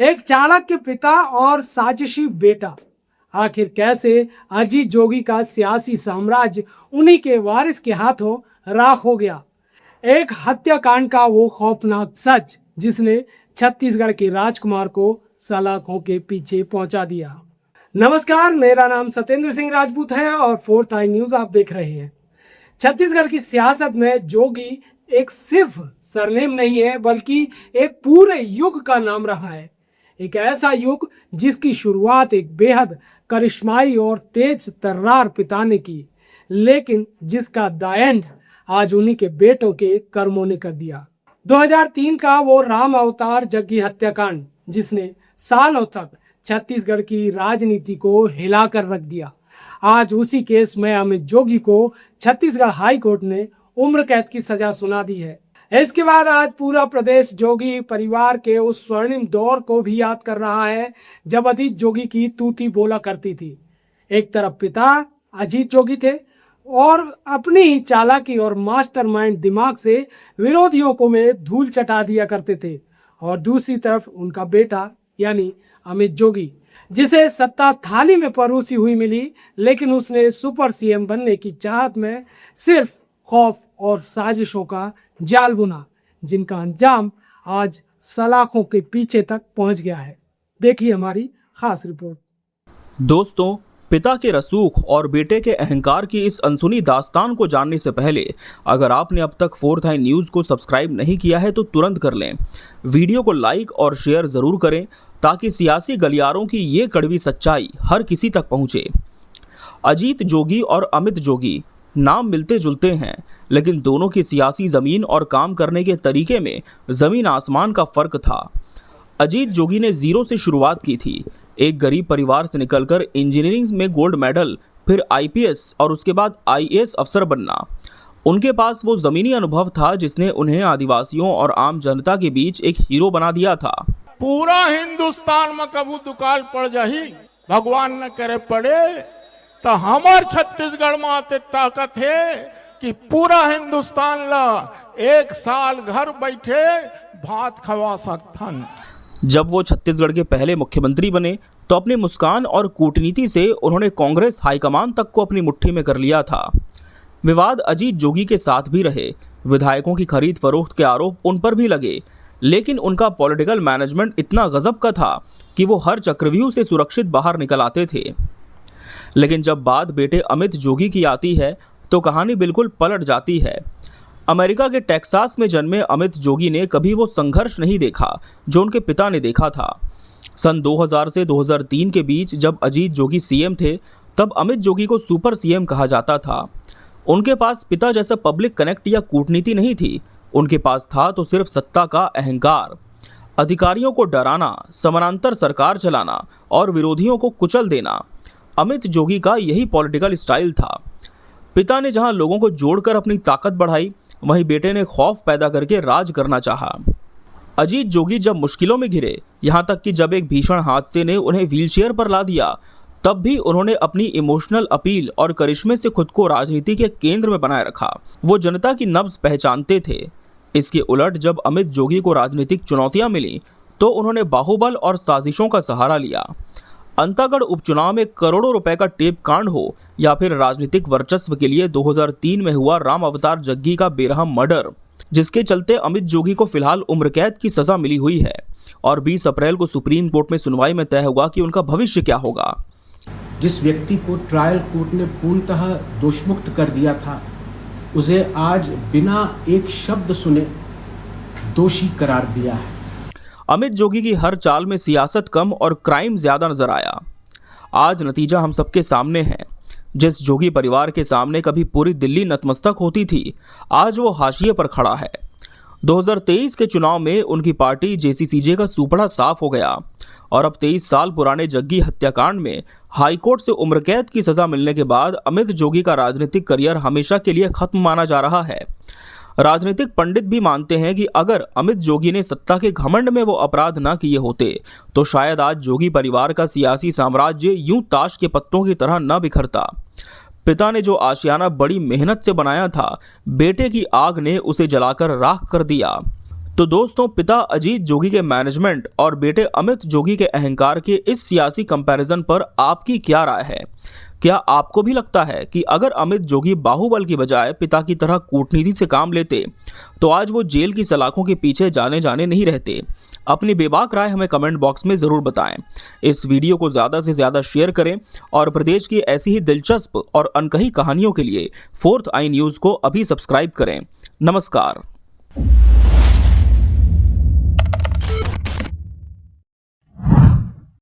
एक चाणक्य पिता और साजिशी बेटा। आखिर कैसे अजीत जोगी का सियासी साम्राज्य उन्हीं के वारिस के हाथों राख हो गया। एक हत्याकांड का वो खौफनाक सच जिसने छत्तीसगढ़ के राजकुमार को सलाखों के पीछे पहुंचा दिया। नमस्कार, मेरा नाम सत्येंद्र सिंह राजपूत है और फोर्थ आई न्यूज आप देख रहे हैं। छत्तीसगढ़ की सियासत में जोगी एक सिर्फ सरनेम नहीं है, बल्कि एक पूरे युग का नाम रहा है। एक ऐसा युग जिसकी शुरुआत एक बेहद करिश्माई और तेज तर्रार पिता ने की, लेकिन जिसका द एंड आज उन्हीं के बेटों के कर्मों ने कर दिया। 2003 का वो राम अवतार जग्गी हत्याकांड जिसने सालों तक छत्तीसगढ़ की राजनीति को हिलाकर रख दिया। आज उसी केस में अमित जोगी को छत्तीसगढ़ हाई कोर्ट ने उम्र कैद की सजा सुना दी है। इसके बाद आज पूरा प्रदेश जोगी परिवार के उस स्वर्णिम दौर को भी याद कर रहा है जब अजीत जोगी की तूती बोला करती थी। एक तरफ पिता अजीत जोगी थे और अपनी ही चालाकी और मास्टरमाइंड दिमाग से विरोधियों को में धूल चटा दिया करते थे, और दूसरी तरफ उनका बेटा यानी अमित जोगी, जिसे सत्ता थाली में परोसी हुई मिली, लेकिन उसने सुपर सीएम बनने की चाहत में सिर्फ खौफ और साजिशों का जाल बुना, जिनका अंजाम आज सलाखों के पीछे तक पहुंच गया है। देखिए हमारी खास रिपोर्ट। दोस्तों, पिता के रसूख और बेटे के अहंकार की इस अनसुनी दास्तान को जानने से पहले अगर आपने अब तक फोर्थ आई न्यूज़ को सब्सक्राइब नहीं किया है तो तुरंत कर लें। वीडियो को लाइक और शेयर ज़रूर करें ताकि सियासी गलियारों की ये कड़वी सच्चाई हर किसी तक पहुंचे। अजीत जोगी और अमित जोगी नाम मिलते जुलते हैं, लेकिन दोनों की सियासी ज़मीन और काम करने के तरीके में ज़मीन आसमान का फ़र्क था। अजीत जोगी ने ज़ीरो से शुरुआत की थी, एक गरीब परिवार से निकलकर इंजीनियरिंग में गोल्ड मेडल, फिर आईपीएस और उसके बाद आईएएस अफसर बनना। उनके पास वो ज़मीनी अनुभव था जिसने उन्हें आदिवासियों और आम जनता के बीच एक हीरो बना दिया था। पूरा हिंदुस्तान में कबू दुकाल पड़ जाही, भगवान न करे पड़े, तो हमार छत्तीसगढ़ में आते ताकत है कि पूरा हिंदुस्तान ला एक साल घर बैठे भात खवा सकथन। जब वो छत्तीसगढ़ के पहले मुख्यमंत्री बने तो अपनी मुस्कान और कूटनीति से उन्होंने कांग्रेस हाईकमान तक को अपनी मुट्ठी में कर लिया था। विवाद अजीत जोगी के साथ भी रहे, विधायकों की खरीद फरोख्त के आरोप उन पर भी लगे, लेकिन उनका पॉलिटिकल मैनेजमेंट इतना गजब का था कि वो हर चक्रव्यूह से सुरक्षित बाहर निकल आते थे। लेकिन जब बात बेटे अमित जोगी की आती है तो कहानी बिल्कुल पलट जाती है। अमेरिका के टेक्सास में जन्मे अमित जोगी ने कभी वो संघर्ष नहीं देखा जो उनके पिता ने देखा था। सन 2000 से 2003 के बीच जब अजीत जोगी सीएम थे, तब अमित जोगी को सुपर सीएम कहा जाता था। उनके पास पिता जैसा पब्लिक कनेक्ट या कूटनीति नहीं थी, उनके पास था तो सिर्फ सत्ता का अहंकार, अधिकारियों को डराना, समानांतर सरकार चलाना और विरोधियों को कुचल देना। अमित जोगी का यही पॉलिटिकल स्टाइल था। पिता ने जहां लोगों को जोड़कर अपनी ताकत बढ़ाई, वहीं बेटे ने खौफ पैदा करके राज करना चाहा। अजीत जोगी जब मुश्किलों में घिरे, यहां तक कि जब एक भीषण हादसे ने उन्हें व्हीलचेयर पर ला दिया, तब भी उन्होंने अपनी इमोशनल अपील और करिश्मे से खुद को राजनीति के केंद्र में बनाए रखा। वो जनता की नब्ज पहचानते थे। इसके उलट जब अमित जोगी को राजनीतिक चुनौतियां मिली तो उन्होंने बाहुबल और साजिशों का सहारा लिया। अंतागढ़ उपचुनाव में करोड़ों रुपए का टेप कांड हो या फिर राजनीतिक वर्चस्व के लिए 2003 में हुआ राम अवतार जग्गी का बेरहम मर्डर, जिसके चलते अमित जोगी को फिलहाल उम्र कैद की सजा मिली हुई है और 20 अप्रैल को सुप्रीम कोर्ट में सुनवाई में तय होगा कि उनका भविष्य क्या होगा। जिस व्यक्ति को ट्रायल कोर्ट ने पूर्णतः दोषमुक्त कर दिया था, उसे आज बिना एक शब्द सुने दोषी करार दिया है। अमित जोगी की हर चाल में सियासत कम और क्राइम ज्यादा नजर आया। आज नतीजा हम सबके सामने है। जिस जोगी परिवार के सामने कभी पूरी दिल्ली नतमस्तक होती थी, आज वो हाशिए पर खड़ा है। 2023 के चुनाव में उनकी पार्टी जेसीसीजे का सूपड़ा साफ हो गया और अब 23 साल पुराने जग्गी हत्याकांड में हाईकोर्ट से उम्र कैद की सजा मिलने के बाद अमित जोगी का राजनीतिक करियर हमेशा के लिए खत्म माना जा रहा है। राजनीतिक पंडित भी मानते हैं कि अगर अमित जोगी ने सत्ता के घमंड में वो अपराध न किए होते तो शायद आज जोगी परिवार का सियासी साम्राज्य यूं ताश के पत्तों की तरह न बिखरता। पिता ने जो आशियाना बड़ी मेहनत से बनाया था, बेटे की आग ने उसे जलाकर राख कर दिया। तो दोस्तों, पिता अजीत जोगी के मैनेजमेंट और बेटे अमित जोगी के अहंकार के इस सियासी कंपैरिजन पर आपकी क्या राय है? क्या आपको भी लगता है कि अगर अमित जोगी बाहुबल की बजाय पिता की तरह कूटनीति से काम लेते तो आज वो जेल की सलाखों के पीछे जाने नहीं रहते? अपनी बेबाक राय हमें कमेंट बॉक्स में ज़रूर बताएं। इस वीडियो को ज़्यादा से ज़्यादा शेयर करें और प्रदेश की ऐसी ही दिलचस्प और अनकही कहानियों के लिए फोर्थ आई न्यूज़ को अभी सब्सक्राइब करें। नमस्कार।